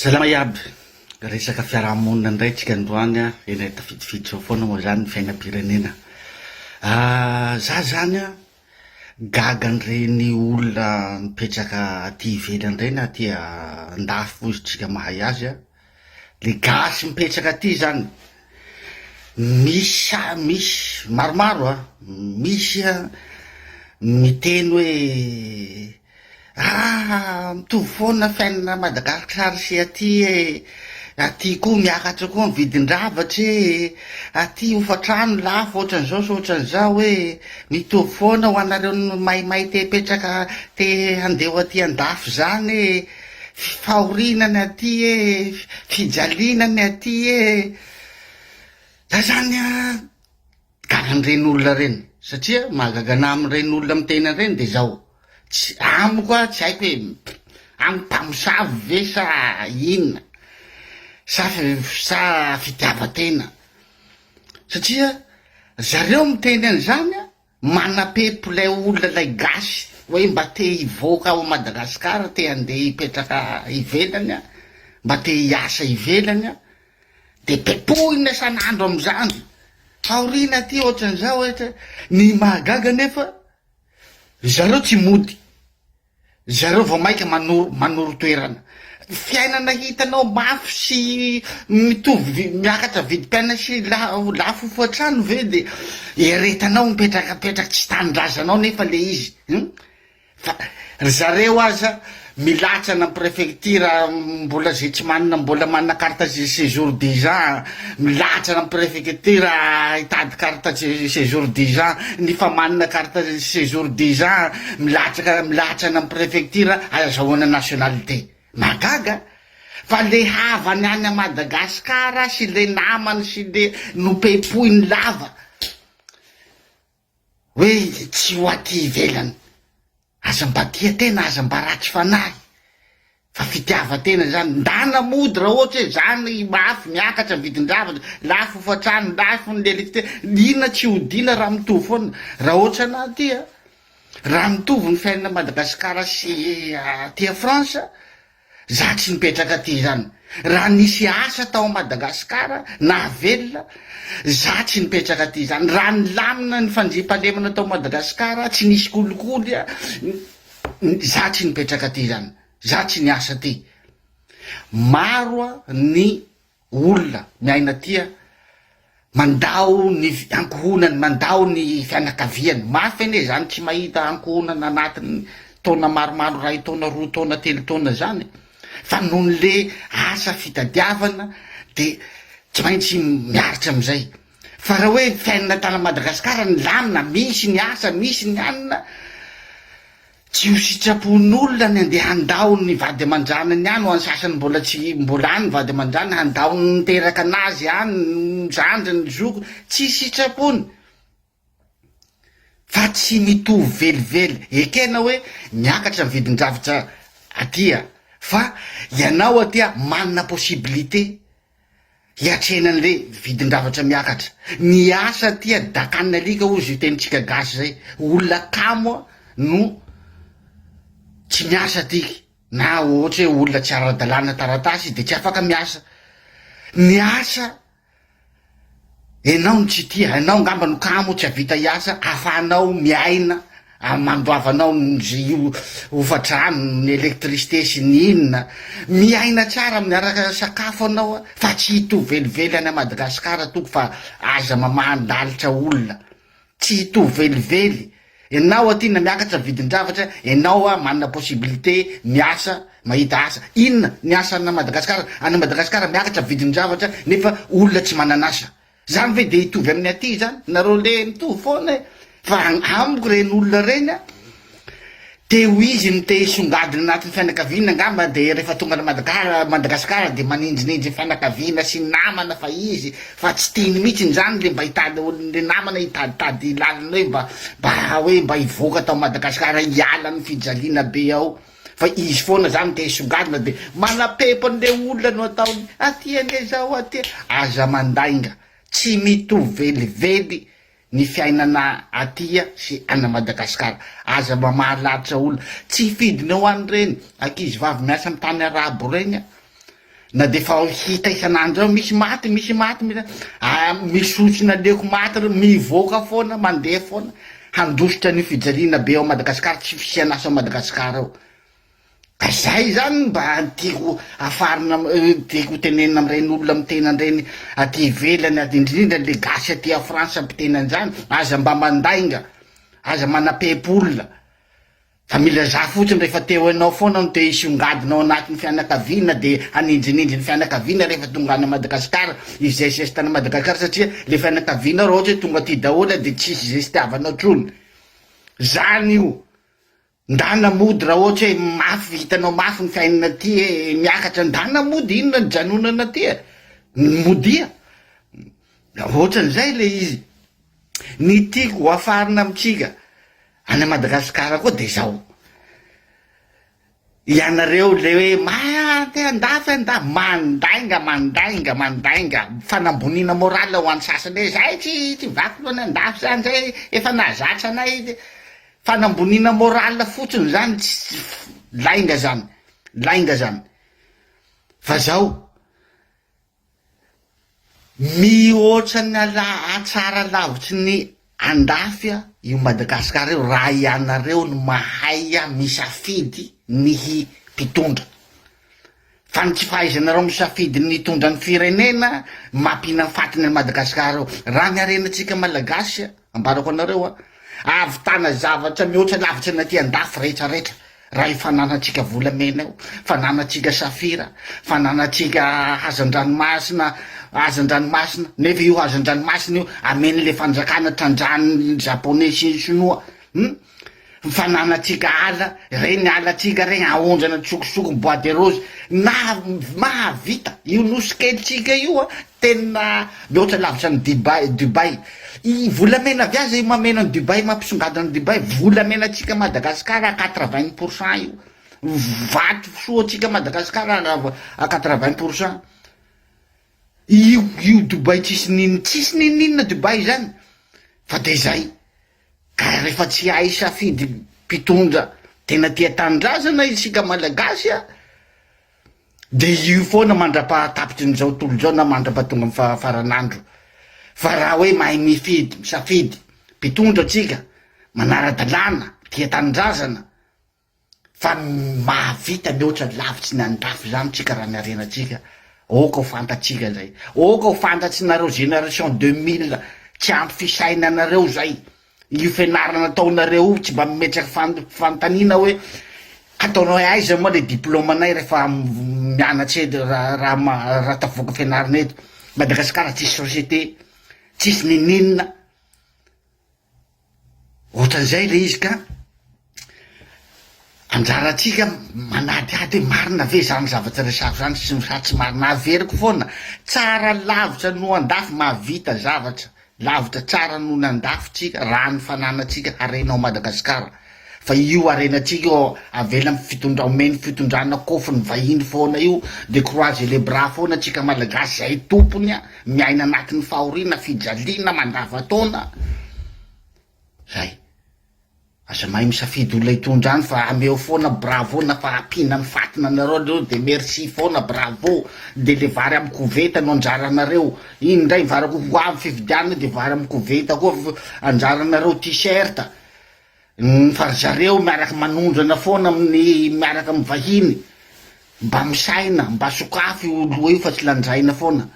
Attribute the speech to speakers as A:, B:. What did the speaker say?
A: Salama iaby, resaka fiarahamonina indray tsika androany a, eny tafidifiditra ao foana moa zany ny fiainam-pirenena. Za zany a, gaga an'ireny olona mipetraka aty ivelany reny, aty andafy hozy tsika mahay azy a, le gasy mipetraka aty zany, misy maromaro a, misy a miteny hoe mitovy foana fiainana Madagasikara sy aty aty koa miakatra koa ny vidin-dravatry aty hofatrano lafo ohatran'izao sy ohatran'izao mitovy foana ho anareo maimay te petraka te handeho aty andafy zany fahorinany aty fijalinany aty da zany gagan'ireny olona reny satria mahagagana amin'ireny olona mitena reny de zao amiko a tsy haiko hoe amy mpamosavy ve sa inona sa fitiavatena satria zareo miteny an'izany a manapempo lay olona lay gasy hoe mba te hivoaka ao Madagasikara te handeha hipetraka ivelany a mba te hiasa ivelany a de pepohina san'andro am'izany faorina aty ohatran'izao ohatra ny mahagaga nefa zareo tsy mody zareo vao maika manoro toerana fiainana hitanao mafy sy mitovy miakatra vidim-piaina sy lafo foatrano ve de eretanao mipetrakapetraky tsy tanindrazanao nefa le izy fa zareo aza milatsana prefecture mbola zay tsy manana mbola manana carte séjour 10 ans milatsana prefecture hitady carte séjour 10 ans ny fa manana carte séjour 10 ans milatsana prefecture azahoana nationalité magaga fa le havany any a Madagasikara sy le namany sy le nopepoiny lava hoe tsy ho aty ivelany aza mba tia tena aza mba ratsy fanahy fa fitiavatena zany ndana mody raha ohatra hoe zany mafy miakatra vidin-dravatry lafo fatrano lafo ny leletite inona tsy hodina raha mitovy foana raha ohatra na tia raha mitovy ny fiainana Madagasikara sy aty France za tsy nipetraka aty zany raha nisy asa tao Madagasikara na velona za tsy nipetraka aty zany raha nilamina ny fandriampahalemana tao Madagasikara tsy nisy kolikoly za tsy nipetraka aty zany za tsy niasa aty maro ny olona miaina aty mandao ny ankohonany mandao ny fianakaviany mafy ane zany tsy mahita ankohonana anatin'ny taona maromaro ray taona roa taona telo taona zany fa noho le asa fitadiavana de tsy maintsy miaritra amizay fa raha hoe fiainana tana Madagasikara ny lamina misy ny asa misy ny anina tsy ho sitrapon'olona ny andeha handao ny vady aman-dranany any ho any sasany mbola any vady aman-drany handao ny teraka anazy any ny zandry ny zoko tsy sitrapony fa tsy mitovy velively ekena hoe miakatra vidin-dravitra atya fa ianao atya manana possibilité hiatrenan'le vidin-dravatra miakatra ny asa aty dakanina alika ozy io tenitsika gasy zay olona kamo no tsy miasa aty na ohatra hoe olona tsy ara-dalàna taratasy de tsy afaka miasa ny asa enao no tsy tia enao ngamba no kamo tsy avita hiasa afahanao miaina mandoavanao io hofatrano ny électricité sy ny inona miaina tsara miaraka sakafo anao fa tsy hitovy velively any a Madagasikara toko fa aza mamandalitra olona tsy hitovy velively enao aty na miakatra vidin-dravatra enao manana possibilité miasa mahita asa inona ny asa ana Madagasikara miakatra vidin-dravatra nefa olona tsy mananasa zany ve de hitovy amin'ny aty zany nareo le mitovy foana fa amiko reny olona reny te ho izy ny te hisongadina anatin'ny fianakaviana ngamba de rehefa tonga Madagasikara de manindrinindry fianakaviana sy namana fa izy fa tsy tiany mihitsy zany le mba hitady le namana hitaditady lalana hoe mba hivoaka tao Madagasikara hiala ny fijaliana be ao fa izy foana zany te hisongadina de manapepo an'le olona no ataony aty ane zao aty aza mandainga tsy mitovy velively ny fiainana atya sy ana Madagasikara aza mamahalatitra olona tsy fidina ho any reny ankizy vavy miasa amy tany arabo reny na de fa hita isan'andro ao misy maty misotsina leko maty mivoaka foana mandeha foana handositra ny fijaliana be ao Madagasikara tsy fisian'asa ao Madagasikara ao ka zay zany mba tiako afarina tiako tenenina am'ireny olona mitena an'ireny aty ivelany aty indrindra le gasy aty a Frantsa mpitena an'izany aza mba mandainga aza manapepolona fa mila za fotsiny rehefa teo anao foana no te isongadinao anatin'ny fianakaviana de anindrinindry ny fianakaviana rehefa tonga any Madagasikara izay zestana Madagasikara satria le fianakaviana raha ohatra hoe tonga ty dahola de tsisy zestiavanao trony zany io ndana mody raha ohatra hoe mafy hitanao mafy ny fiainana ty miakatra ndana mody inona ny janonana ty modia ohatran'izay le izy ny tiako ho afarina amitsika any Madagasikara koa de zao ianareo le hoe te andafy mandainga fanambonina morale ho an'ny sasany zay tsy vaky loany andafy zany zay efa nahazatra anay fanambonina morale fotsiny zany lainga zany fa zao mihoatra ny atsara lavitsy ny andafy io Madagasikara io raha ianareo no mahay misafidy ny mpitondra fa ny tsy fahaizanareo misafidy ny tondra ny firenena mampina fatiny Madagasikara io raha miarenatsika malagasy ambarako anareo avitana zavatra mihoatra lavitra naty andafy rehetrarehetra raha ifananatsika volamena io fananatsika safira fananatsika hazandranomasina nefa io hazandranomasina io amen'le fanjakana trandrany japonais sy sinoa fananatsika ala reny alatsika reny aondrana tsokosoko bois de rose na mahavita io nosiketrika io tena mihoatra lavitra ny Dubai volamena viaza io mamena ny Dubai mampisongadina ny Dubai volamena tsika Madagasikara 80% io vaty soa tsika Madagasikara 80% io Dubai tsisy ninina Dubai zany fa de zay ka rehefa tsy hay safidy mpitondra tena tia tandrazana isika malagasy de io foana mandra-pahatapitry n'izao tolo zao na mandra-pahatonga amin'ny faranandro fa raha hoe mahay misafidy mpitondra tsika manara-dalàna tia tandrazana fa mahavita mihoatra lavitsy ny andafy zany tsika raha miarenatsika oka ho fantatsika zay oka ho fantatsinareo génération 2000 tsy ampy fisainanareo zay io fianarana ataonareo tsy mba mimetraky fantanina hoe ataonao aiza moa le diplôme anay rehefa mianatsy edy raha tavoaka fianarana eto Madagasikara tsisy société tsisy ninina ohatran'izay le izy ka anjaratsika manadiady marina ve zany zavatra resako zany tsy marina averiko foana tsara lavitra no andafy mahavita zavatra lavitra tsara no ny andafy tsika raha ny fananatsika arenao Madagasikara fa io arenatsika io avela omeny fitondrana kofiny vahiny foana io de croiser les bras foana tsika malagasy zay tompony miaina anatin'ny fahoriana fijaliana mandavatona zay aza mahay misafidy olona hitondra any fa ameo foana bravo na fa ampina ny fatina anareo reo de merci foana bravo de le vary amy koveta no anjaranareo iny ndray varako avy fividiana de vary amy koveta koa anjaranareo t-shirt fa zareo miaraky manondrana foana amin'ny miaraky amy vahiny mba misaina mba sokafy olo io fa tsy lanjaina foana